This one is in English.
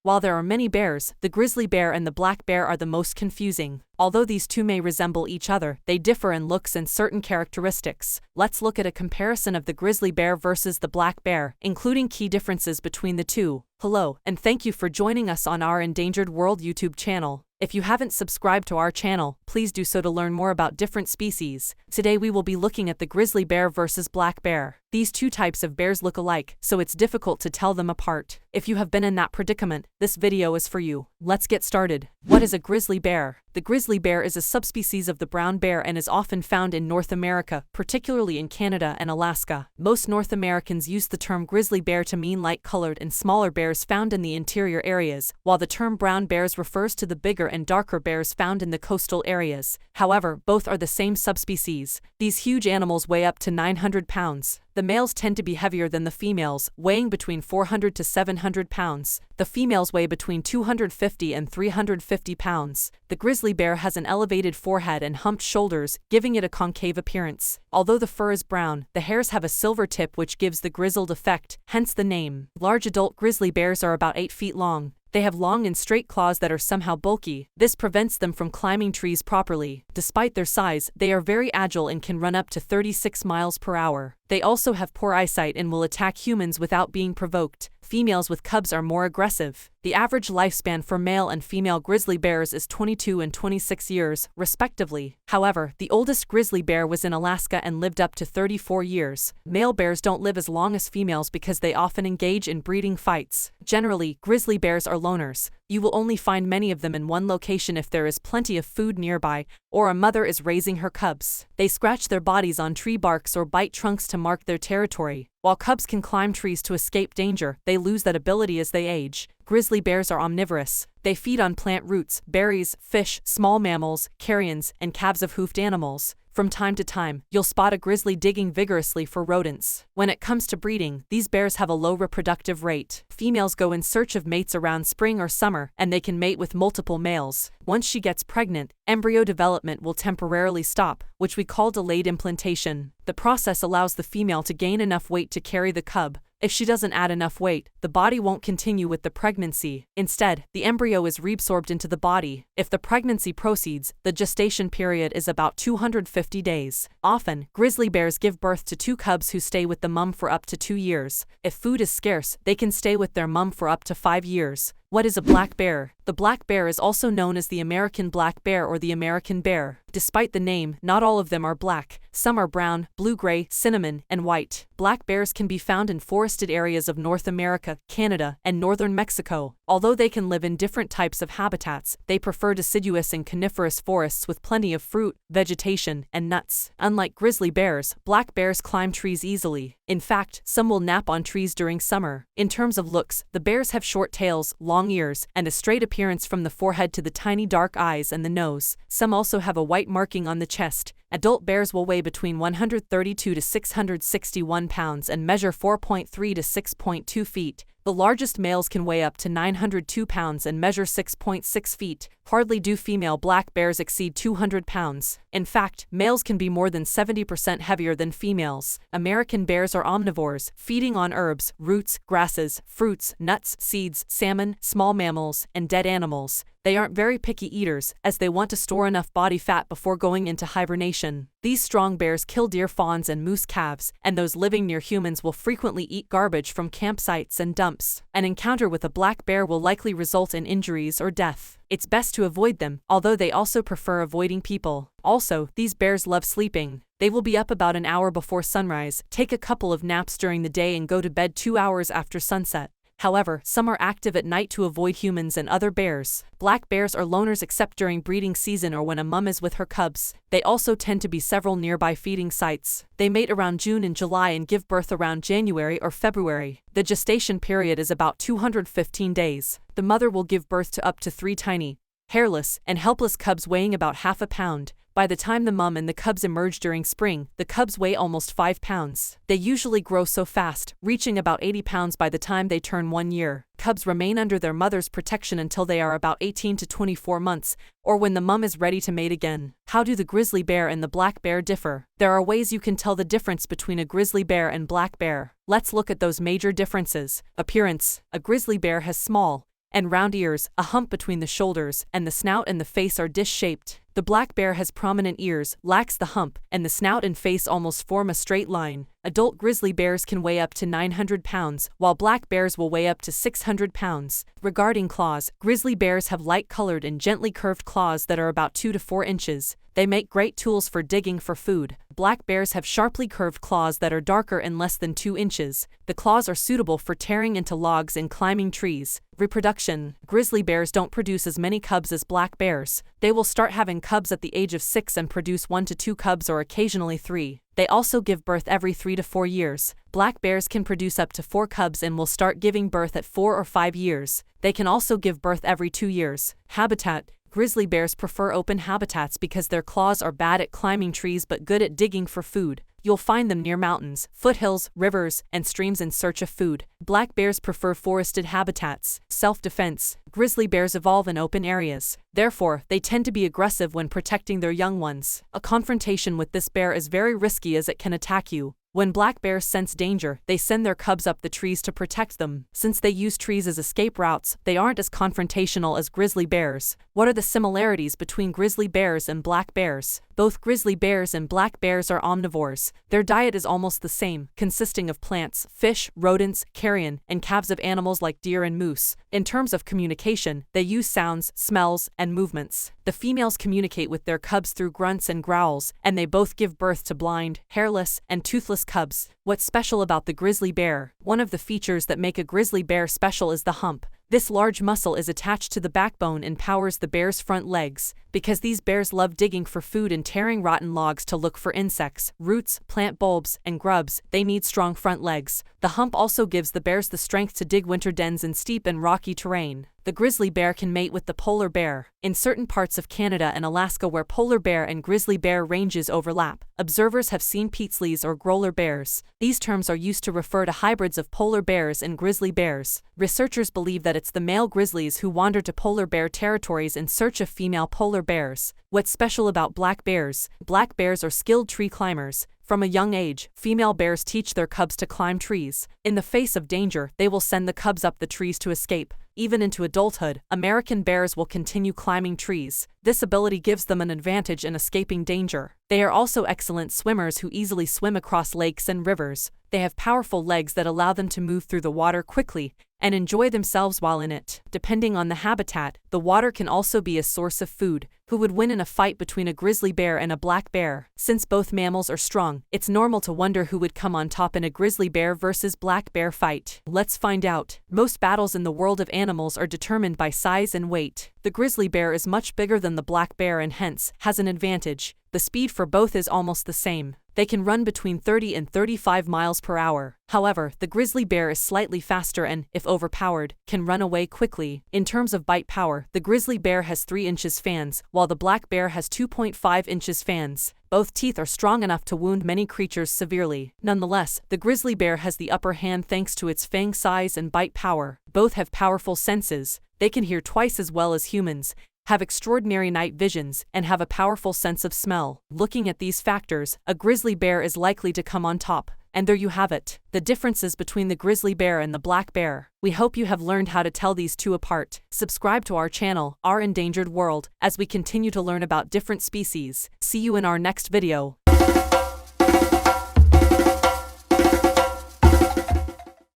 While there are many bears, the grizzly bear and the black bear are the most confusing. Although these two may resemble each other, they differ in looks and certain characteristics. Let's look at a comparison of the grizzly bear versus the black bear, including key differences between the two. Hello, and thank you for joining us on our Endangered World YouTube channel. If you haven't subscribed to our channel, please do so to learn more about different species. Today we will be looking at the grizzly bear versus black bear. These two types of bears look alike, so it's difficult to tell them apart. If you have been in that predicament, this video is for you. Let's get started. What is a grizzly bear? The grizzly bear is a subspecies of the brown bear and is often found in North America, particularly in Canada and Alaska. Most North Americans use the term grizzly bear to mean light-colored and smaller bears found in the interior areas, while the term brown bears refers to the bigger and darker bears found in the coastal areas. However, both are the same subspecies. These huge animals weigh up to 900 pounds. The males tend to be heavier than the females, weighing between 400 to 700 pounds. The females weigh between 250 and 350 pounds. The grizzly bear has an elevated forehead and humped shoulders, giving it a concave appearance. Although the fur is brown, the hairs have a silver tip which gives the grizzled effect, hence the name. Large adult grizzly bears are about 8 feet long. They have long and straight claws that are somehow bulky. This prevents them from climbing trees properly. Despite their size, they are very agile and can run up to 36 miles per hour. They also have poor eyesight and will attack humans without being provoked. Females with cubs are more aggressive. The average lifespan for male and female grizzly bears is 22 and 26 years, respectively. However, the oldest grizzly bear was in Alaska and lived up to 34 years. Male bears don't live as long as females because they often engage in breeding fights. Generally, grizzly bears are loners. You will only find many of them in one location if there is plenty of food nearby, or a mother is raising her cubs. They scratch their bodies on tree barks or bite trunks to mark their territory. While cubs can climb trees to escape danger, they lose that ability as they age. Grizzly bears are omnivorous. They feed on plant roots, berries, fish, small mammals, carrions, and calves of hoofed animals. From time to time, you'll spot a grizzly digging vigorously for rodents. When it comes to breeding, these bears have a low reproductive rate. Females go in search of mates around spring or summer, and they can mate with multiple males. Once she gets pregnant, embryo development will temporarily stop, which we call delayed implantation. The process allows the female to gain enough weight to carry the cub. If she doesn't add enough weight, the body won't continue with the pregnancy. Instead, the embryo is reabsorbed into the body. If the pregnancy proceeds, the gestation period is about 250 days. Often, grizzly bears give birth to 2 cubs who stay with the mum for up to 2 years. If food is scarce, they can stay with their mum for up to 5 years. What is a black bear? The black bear is also known as the American black bear or the American bear. Despite the name, not all of them are black. Some are brown, blue-gray, cinnamon, and white. Black bears can be found in forested areas of North America, Canada, and northern Mexico. Although they can live in different types of habitats, they prefer deciduous and coniferous forests with plenty of fruit, vegetation, and nuts. Unlike grizzly bears, black bears climb trees easily. In fact, some will nap on trees during summer. In terms of looks, the bears have short tails, long ears, and a straight appearance from the forehead to the tiny dark eyes and the nose. Some also have a white marking on the chest. Adult bears will weigh between 132 to 661 pounds and measure 4.3 to 6.2 feet. The largest males can weigh up to 902 pounds and measure 6.6 feet. Hardly do female black bears exceed 200 pounds. In fact, males can be more than 70% heavier than females. American bears are omnivores, feeding on herbs, roots, grasses, fruits, nuts, seeds, salmon, small mammals, and dead animals. They aren't very picky eaters, as they want to store enough body fat before going into hibernation. These strong bears kill deer fawns and moose calves, and those living near humans will frequently eat garbage from campsites and dumps. An encounter with a black bear will likely result in injuries or death. It's best to avoid them, although they also prefer avoiding people. Also, these bears love sleeping. They will be up about an hour before sunrise, take a couple of naps during the day and go to bed 2 hours after sunset. However, some are active at night to avoid humans and other bears. Black bears are loners except during breeding season or when a mum is with her cubs. They also tend to be several nearby feeding sites. They mate around June and July and give birth around January or February. The gestation period is about 215 days. The mother will give birth to up to 3 tiny, hairless, and helpless cubs weighing about half a pound. By the time the mum and the cubs emerge during spring, the cubs weigh almost 5 pounds. They usually grow so fast, reaching about 80 pounds by the time they turn 1 year. Cubs remain under their mother's protection until they are about 18 to 24 months, or when the mum is ready to mate again. How do the grizzly bear and the black bear differ? There are ways you can tell the difference between a grizzly bear and black bear. Let's look at those major differences. Appearance. A grizzly bear has small, and round ears, a hump between the shoulders, and the snout and the face are dish-shaped. The black bear has prominent ears, lacks the hump, and the snout and face almost form a straight line. Adult grizzly bears can weigh up to 900 pounds, while black bears will weigh up to 600 pounds. Regarding claws, grizzly bears have light-colored and gently curved claws that are about 2 to 4 inches. They make great tools for digging for food. Black bears have sharply curved claws that are darker and less than 2 inches. The claws are suitable for tearing into logs and climbing trees. Reproduction. Grizzly bears don't produce as many cubs as black bears. They will start having cubs at the age of 6 and produce 1 to 2 cubs or occasionally 3. They also give birth every 3 to 4 years. Black bears can produce up to 4 cubs and will start giving birth at 4 or 5 years. They can also give birth every 2 years. Habitat. Grizzly bears prefer open habitats because their claws are bad at climbing trees but good at digging for food. You'll find them near mountains, foothills, rivers, and streams in search of food. Black bears prefer forested habitats. Self-defense. Grizzly bears evolve in open areas. Therefore, they tend to be aggressive when protecting their young ones. A confrontation with this bear is very risky as it can attack you. When black bears sense danger, they send their cubs up the trees to protect them. Since they use trees as escape routes, they aren't as confrontational as grizzly bears. What are the similarities between grizzly bears and black bears? Both grizzly bears and black bears are omnivores. Their diet is almost the same, consisting of plants, fish, rodents, carrion, and calves of animals like deer and moose. In terms of communication, they use sounds, smells, and movements. The females communicate with their cubs through grunts and growls, and they both give birth to blind, hairless, and toothless cubs. What's special about the grizzly bear? One of the features that make a grizzly bear special is the hump. This large muscle is attached to the backbone and powers the bear's front legs. Because these bears love digging for food and tearing rotten logs to look for insects, roots, plant bulbs, and grubs, they need strong front legs. The hump also gives the bears the strength to dig winter dens in steep and rocky terrain. The grizzly bear can mate with the polar bear. In certain parts of Canada and Alaska where polar bear and grizzly bear ranges overlap, observers have seen Peatsleys or growler bears. These terms are used to refer to hybrids of polar bears and grizzly bears. Researchers believe that it's the male grizzlies who wander to polar bear territories in search of female polar bears. What's special about black bears? Black bears are skilled tree climbers. From a young age, female bears teach their cubs to climb trees. In the face of danger, they will send the cubs up the trees to escape. Even into adulthood, American bears will continue climbing trees. This ability gives them an advantage in escaping danger. They are also excellent swimmers who easily swim across lakes and rivers. They have powerful legs that allow them to move through the water quickly and enjoy themselves while in it. Depending on the habitat, the water can also be a source of food. Who would win in a fight between a grizzly bear and a black bear? Since both mammals are strong, it's normal to wonder who would come on top in a grizzly bear versus black bear fight. Let's find out. Most battles in the world of animals are determined by size and weight. The grizzly bear is much bigger than the black bear and hence has an advantage. The speed for both is almost the same. They can run between 30 and 35 miles per hour. However, the grizzly bear is slightly faster and, if overpowered, can run away quickly. In terms of bite power, the grizzly bear has 3 inches fans, while the black bear has 2.5 inches fans. Both teeth are strong enough to wound many creatures severely. Nonetheless, the grizzly bear has the upper hand thanks to its fang size and bite power. Both have powerful senses. They can hear twice as well as humans, have extraordinary night visions, and have a powerful sense of smell. Looking at these factors, a grizzly bear is likely to come on top. And there you have it, the differences between the grizzly bear and the black bear. We hope you have learned how to tell these two apart. Subscribe to our channel, Our Endangered World, as we continue to learn about different species. See you in our next video.